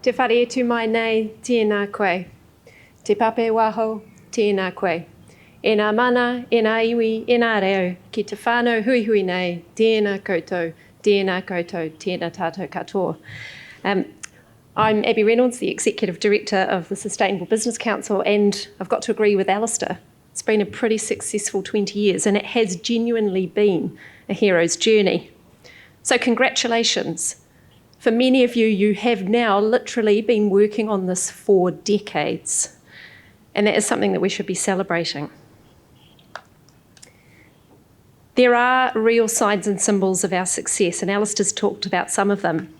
Te whare tu mai nei, tēnā koe. Te pape waho, tēnā koe. E nā mana, e nā iwi, e nā reo, ki te whānau hui hui nei, tēnā koutou, tēnā tātou katoa. I'm Abbie Reynolds, the Executive Director of the Sustainable Business Council, and I've got to agree with Alistair. It's been a pretty successful 20 years, and it has genuinely been a hero's journey. So congratulations. For many of you, you have now literally been working on this for decades, and that is something that we should be celebrating. There are real signs and symbols of our success, and Alistair's talked about some of them.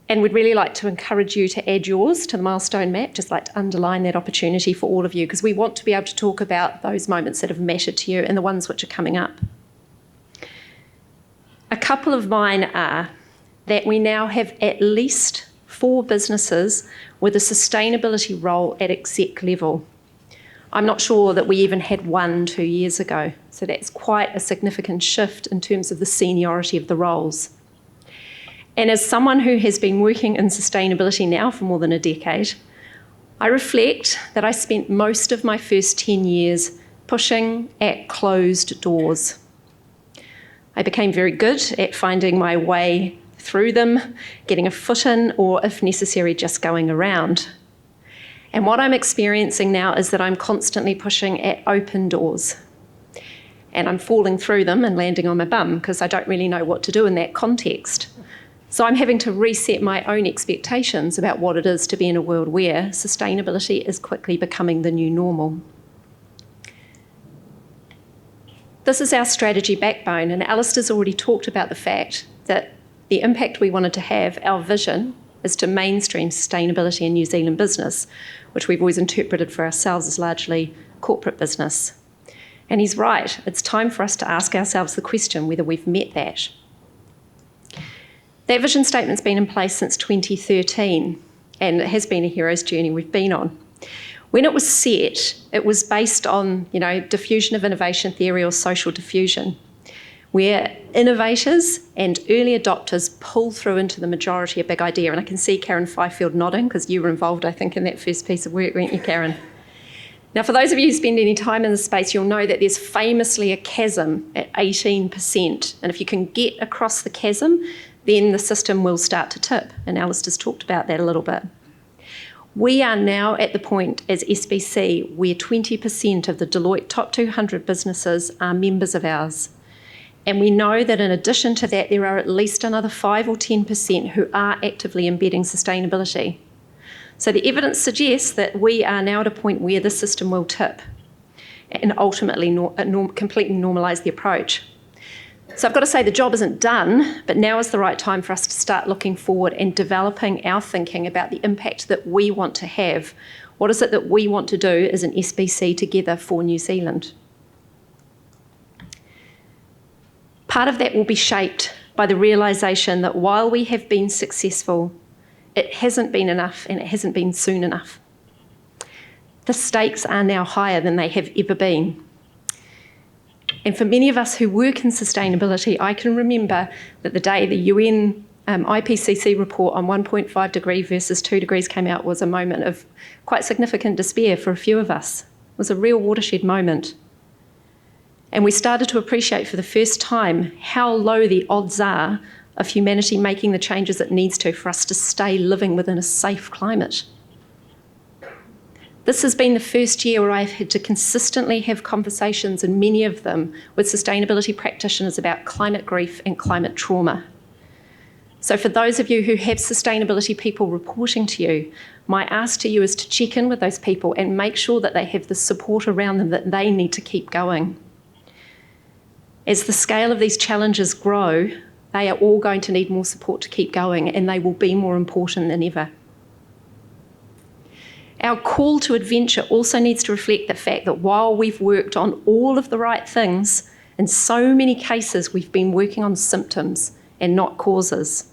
And we'd really like to encourage you to add yours to the milestone map, just like to underline that opportunity for all of you, because we want to be able to talk about those moments that have mattered to you and the ones which are coming up. A couple of mine are that we now have at least 4 businesses with a sustainability role at exec level. I'm not sure that we even had 1 2 years ago, so that's quite a significant shift in terms of the seniority of the roles. And as someone who has been working in sustainability now for more than a decade, I reflect that I spent most of my first 10 years pushing at closed doors. I became very good at finding my way through them, getting a foot in, or if necessary, just going around. And what I'm experiencing now is that I'm constantly pushing at open doors. And I'm falling through them and landing on my bum because I don't really know what to do in that context. So I'm having to reset my own expectations about what it is to be in a world where sustainability is quickly becoming the new normal. This is our strategy backbone, and Alistair's already talked about the fact that the impact we wanted to have, our vision, is to mainstream sustainability in New Zealand business, which we've always interpreted for ourselves as largely corporate business. And he's right, it's time for us to ask ourselves the question whether we've met that. That vision statement's been in place since 2013, and it has been a hero's journey we've been on. When it was set, it was based on, diffusion of innovation theory or social diffusion, where innovators and early adopters pull through into the majority a big idea. And I can see Karen Fifield nodding, because you were involved, I think, in that first piece of work, weren't you, Karen? Now, for those of you who spend any time in the space, you'll know that there's famously a chasm at 18%. And if you can get across the chasm, then the system will start to tip. And Alistair's talked about that a little bit. We are now at the point as SBC where 20% of the Deloitte top 200 businesses are members of ours. And we know that in addition to that, there are at least another 5 or 10% who are actively embedding sustainability. So the evidence suggests that we are now at a point where the system will tip and ultimately completely normalise the approach. So I've got to say the job isn't done, but now is the right time for us to start looking forward and developing our thinking about the impact that we want to have. What is it that we want to do as an SBC together for New Zealand? Part of that will be shaped by the realisation that while we have been successful, it hasn't been enough and it hasn't been soon enough. The stakes are now higher than they have ever been. And for many of us who work in sustainability, I can remember that the day the UN IPCC report on 1.5 degree versus 2 degrees came out was a moment of quite significant despair for a few of us. It was a real watershed moment. And we started to appreciate for the first time how low the odds are of humanity making the changes it needs to for us to stay living within a safe climate. This has been the first year where I've had to consistently have conversations, and many of them with sustainability practitioners, about climate grief and climate trauma. So for those of you who have sustainability people reporting to you, my ask to you is to check in with those people and make sure that they have the support around them that they need to keep going. As the scale of these challenges grow, they are all going to need more support to keep going, and they will be more important than ever. Our call to adventure also needs to reflect the fact that while we've worked on all of the right things, in so many cases we've been working on symptoms and not causes.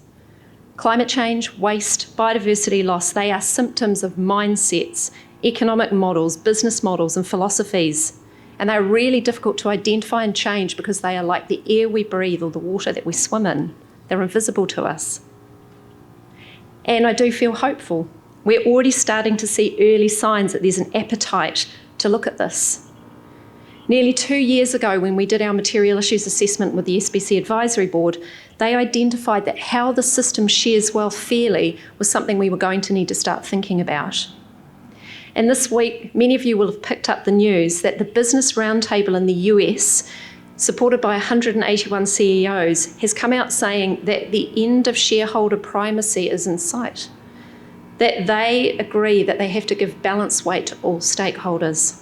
Climate change, waste, biodiversity loss, they are symptoms of mindsets, economic models, business models and philosophies. And they're really difficult to identify and change because they are like the air we breathe or the water that we swim in. They're invisible to us. And I do feel hopeful. We're already starting to see early signs that there's an appetite to look at this. Nearly 2 years ago, when we did our material issues assessment with the SBC Advisory Board, they identified that how the system shares wealth fairly was something we were going to need to start thinking about. And this week, many of you will have picked up the news that the Business Roundtable in the US, supported by 181 CEOs, has come out saying that the end of shareholder primacy is in sight, that they agree that they have to give balanced weight to all stakeholders.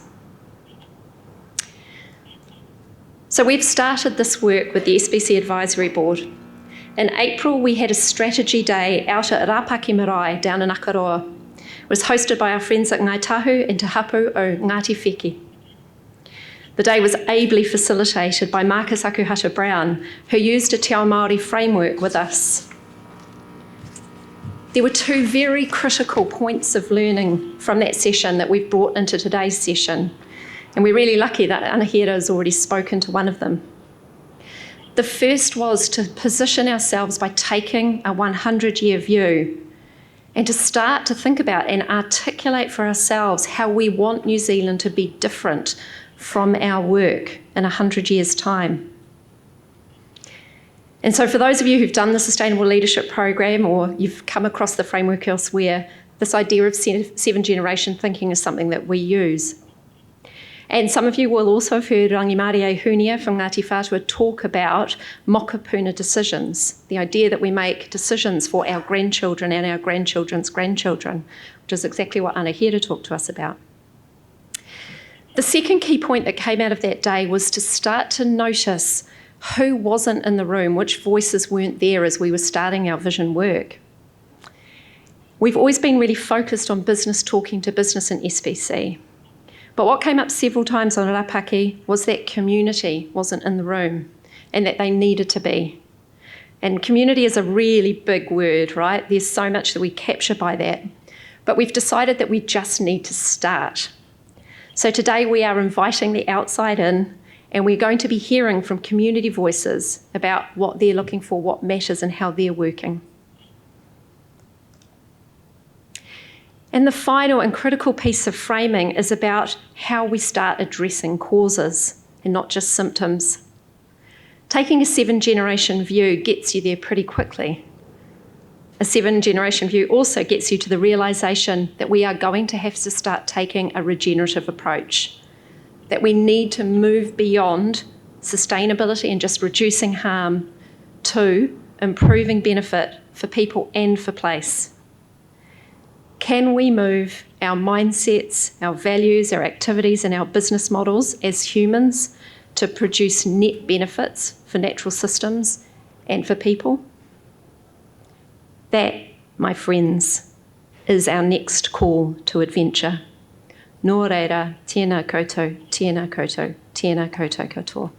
So we've started this work with the SBC Advisory Board. In April, we had a strategy day out at Rapaki Marae down in Akaroa. It was hosted by our friends at Ngai Tahu and Te Hapu o Ngāti Wheki. The day was ably facilitated by Marcus Akuhata Brown, who used a Te Ao Māori framework with us. There were 2 very critical points of learning from that session that we've brought into today's session. And we're really lucky that Anahira has already spoken to one of them. The first was to position ourselves by taking a 100-year view and to start to think about and articulate for ourselves how we want New Zealand to be different from our work in 100 years' time. And so for those of you who've done the Sustainable Leadership Program or you've come across the framework elsewhere, this idea of 7-generation thinking is something that we use. And some of you will also have heard Rangimārie Hunia from Ngāti Whātua talk about mokopuna decisions, the idea that we make decisions for our grandchildren and our grandchildren's grandchildren, which is exactly what Anahira talked to us about. The second key point that came out of that day was to start to notice who wasn't in the room, which voices weren't there as we were starting our vision work. We've always been really focused on business talking to business in SBC. But what came up several times on Rapaki was that community wasn't in the room and that they needed to be. And community is a really big word, right? There's so much that we capture by that. But we've decided that we just need to start. So today we are inviting the outside in, and we're going to be hearing from community voices about what they're looking for, what matters, and how they're working. And the final and critical piece of framing is about how we start addressing causes and not just symptoms. Taking a 7-generation view gets you there pretty quickly. A 7-generation view also gets you to the realisation that we are going to have to start taking a regenerative approach, that we need to move beyond sustainability and just reducing harm to improving benefit for people and for place. Can we move our mindsets, our values, our activities and our business models as humans to produce net benefits for natural systems and for people? That, my friends, is our next call to adventure. Nō reira, tēnā koutou, tēnā koutou, tēnā koutou katoa.